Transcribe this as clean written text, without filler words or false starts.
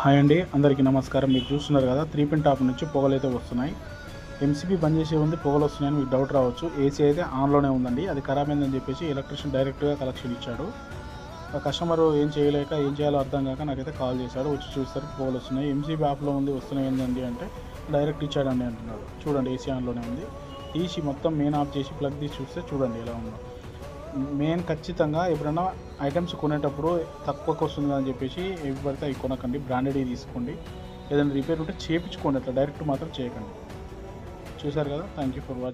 Hi అండి, అందరికీ నమస్కారం. మీరు చూస్తున్నారు కదా, 3 పిన్ టాప్ నుంచి పొగలైతే వస్తున్నాయి. ఎంసీబీ బంద్ చేసే ఉంది, పొగలు వస్తున్నాయని మీకు డౌట్ రావచ్చు. ఏసీ అయితే ఆన్లోనే ఉందండి. అది ఖరాబ్ అయిందని చెప్పేసి ఎలక్ట్రీషియన్ డైరెక్ట్గా కలెక్షన్ ఇచ్చాడు. ఆ కస్టమర్ ఏం చేయాలో అర్థం కాక నాకైతే కాల్ చేశాడు. వచ్చి చూస్తారు పొగలు వస్తున్నాయి, ఎంసీబీ యాప్లో ఉంది, వస్తున్నాయి ఏంటండి అంటే డైరెక్ట్ ఇచ్చాడండి అంటున్నాడు. చూడండి, ఏసీ ఆన్లోనే ఉంది. తీసి మొత్తం మెయిన్ ఆఫ్ చేసి ప్లగ్ తీసి చూస్తే చూడండి ఎలా ఉందో. మెయిన్ ఖచ్చితంగా ఎప్పుడైనా ఐటమ్స్ కొనేటప్పుడు తక్కువకు వస్తుంది అని చెప్పేసి ఎవి పడితే అవి కొనకండి. బ్రాండెడ్ తీసుకోండి. ఏదైనా రిపేర్ ఉంటే చేయించుకోండి, అట్లా డైరెక్ట్ మాత్రం చేయకండి. చూసారు కదా, థ్యాంక్ యూ ఫర్ వాచింగ్.